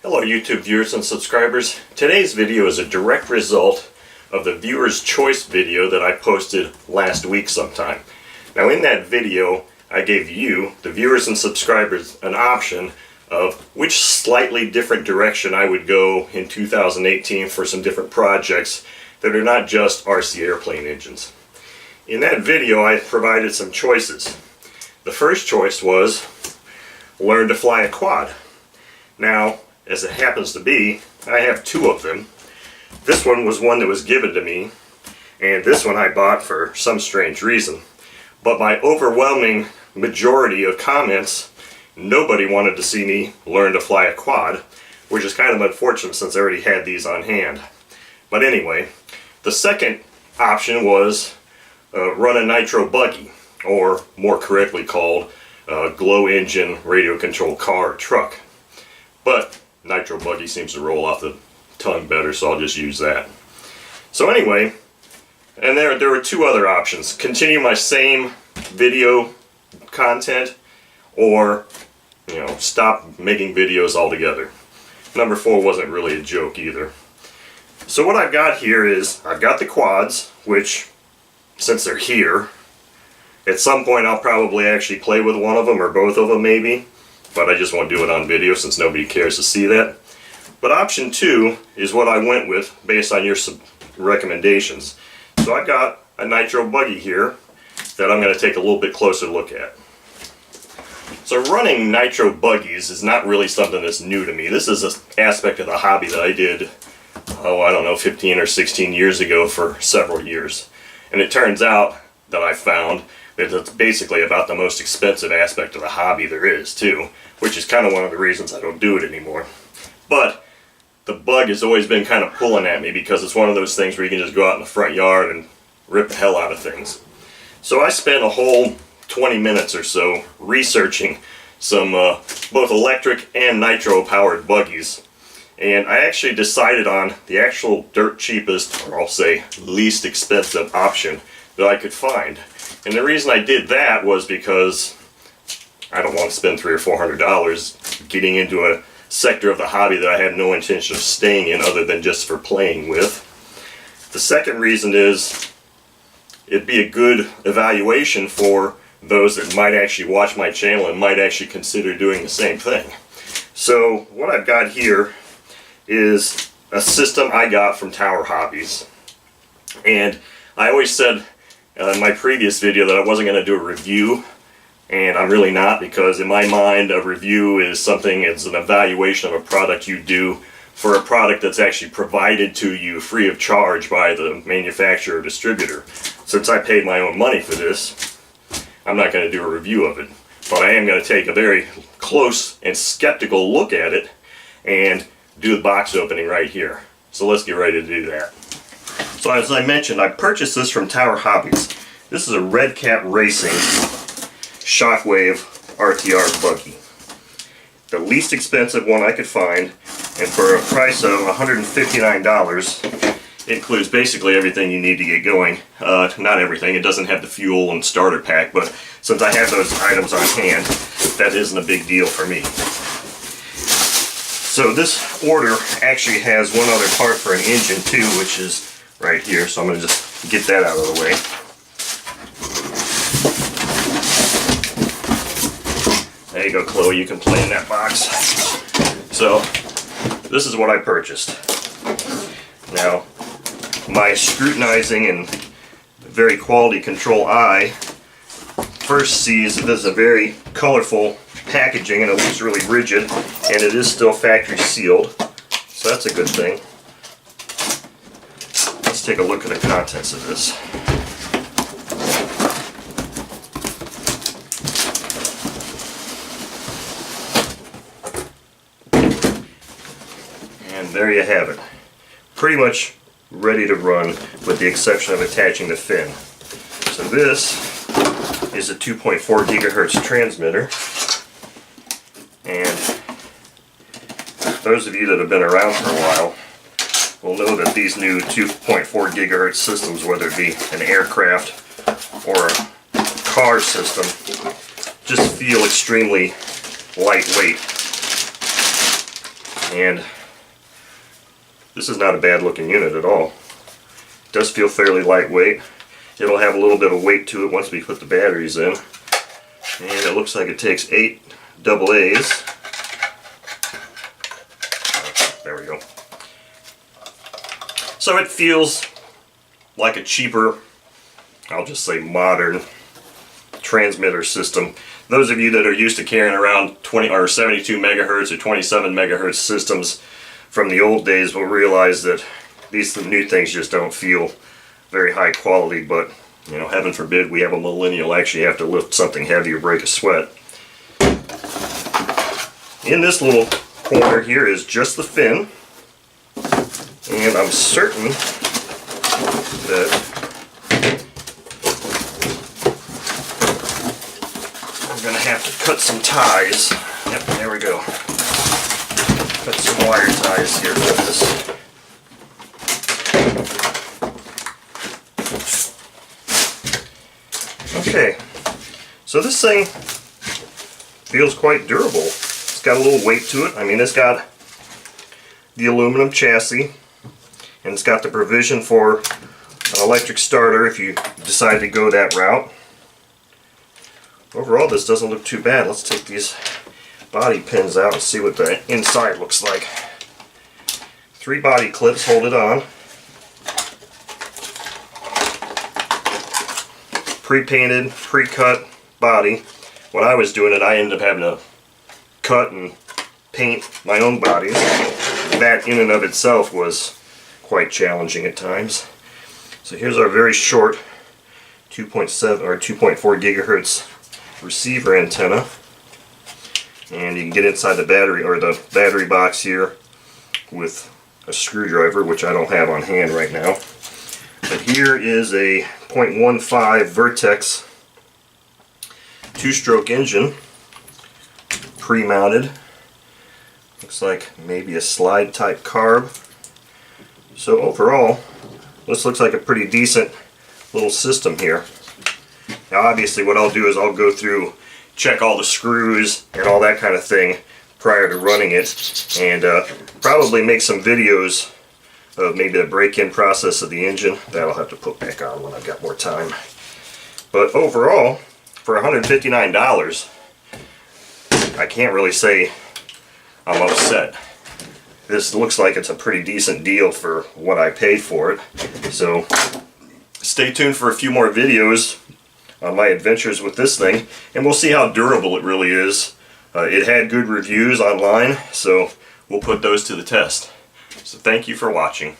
Hello YouTube viewers and subscribers. Today's video is a direct result of the viewer's choice video that I posted last week sometime. Now in that video I gave you, the viewers and subscribers, an option of which slightly different direction I would go in 2018 for some different projects that are not just RC airplane engines. In that video I provided some choices. The first choice was learn to fly a quad. Now, as it happens to be, I have two of them. This one was one that was given to me, and this one I bought for some strange reason. But my overwhelming majority of comments, nobody wanted to see me learn to fly a quad, which is kind of unfortunate since I already had these on hand. But anyway, the second option was run a Nitro Buggy, or more correctly called glow engine radio controlled car or truck. But Nitro Buggy seems to roll off the tongue better, so I'll just use that. So anyway, and there were two other options. Continue my same video content, or stop making videos altogether. Number 4 wasn't really a joke either. So what I've got here is, I've got the quads, which, since they're here, at some point I'll probably actually play with one of them, or both of them maybe, but I just won't do it on video since nobody cares to see that. But option 2 is what I went with based on your recommendations. So I've got a Nitro Buggy here that I'm going to take a little bit closer look at. So running Nitro Buggies is not really something that's new to me. This is an aspect of the hobby that I did, I don't know, 15 or 16 years ago for several years. And it turns out that I found that it's basically about the most expensive aspect of the hobby there is too, which is kind of one of the reasons I don't do it anymore. But the bug has always been kind of pulling at me because it's one of those things where you can just go out in the front yard and rip the hell out of things. So I spent a whole 20 minutes or so researching some both electric and nitro powered buggies, and I actually decided on the actual dirt cheapest, or I'll say least expensive option that I could find. And the reason I did that was because I don't want to spend $300 or $400 getting into a sector of the hobby that I had no intention of staying in other than just for playing with. The second reason is it'd be a good evaluation for those that might actually watch my channel and might actually consider doing the same thing. So what I've got here is a system I got from Tower Hobbies. And I always said in my previous video that I wasn't going to do a review, and I'm really not, because in my mind a review is something, it's an evaluation of a product you do for a product that's actually provided to you free of charge by the manufacturer or distributor. Since I paid my own money for this, I'm not going to do a review of it, but I am going to take a very close and skeptical look at it and do the box opening right here. So let's get ready to do that. So as I mentioned, I purchased this from Tower Hobbies. This is a Red Cat Racing Shockwave RTR Buggy. The least expensive one I could find, and for a price of $159, it includes basically everything you need to get going. Not everything, it doesn't have the fuel and starter pack, but since I have those items on hand, that isn't a big deal for me. So this order actually has one other part for an engine too, which is right here, so I'm going to just get that out of the way. There you go, Chloe, you can play in that box. So this is what I purchased. Now, my scrutinizing and very quality control eye first sees that this is a very colorful packaging and it looks really rigid, and it is still factory sealed, so that's a good thing. Let's take a look at the contents of this. And there you have it. Pretty much ready to run, with the exception of attaching the fin. So this is a 2.4 gigahertz transmitter, and those of you that have been around for a while will know that these new 2.4 gigahertz systems, whether it be an aircraft or a car system, just feel extremely lightweight. And this is not a bad looking unit at all. It does feel fairly lightweight. It'll have a little bit of weight to it once we put the batteries in. And it looks like it takes 8 AA's. There we go. So it feels like a cheaper, I'll just say modern transmitter system. Those of you that are used to carrying around 20 or 72 megahertz or 27 megahertz systems from the old days will realize that these new things just don't feel very high quality, but you know, heaven forbid we have a millennial actually have to lift something heavy or break a sweat. In this little corner here is just the fin, and I'm certain that I'm going to have to cut some ties. Yep, there we go. Cut some wire ties here for this. Okay, so this thing feels quite durable. It's got a little weight to it. I mean, it's got the aluminum chassis, and it's got the provision for an electric starter if you decide to go that route. Overall, this doesn't look too bad. Let's take these body pins out and see what the inside looks like. 3 body clips hold it on. Pre-painted, pre-cut body. When I was doing it, I ended up having to cut and paint my own bodies. That in and of itself was quite challenging at times. So here's our very short 2.7 or 2.4 gigahertz receiver antenna, and you can get inside the battery or the battery box here with a screwdriver, which I don't have on hand right now. But here is a 0.15 Vertex 2-stroke engine, pre-mounted. Looks like maybe a slide type carb. So overall, this looks like a pretty decent little system here. Now obviously what I'll do is I'll go through, check all the screws and all that kind of thing prior to running it, and probably make some videos of maybe the break-in process of the engine. That I'll have to put back on when I've got more time. But overall, for $159, I can't really say I'm upset. This looks like it's a pretty decent deal for what I paid for it. So stay tuned for a few more videos on my adventures with this thing, and we'll see how durable it really is. It had good reviews online, so we'll put those to the test. So thank you for watching.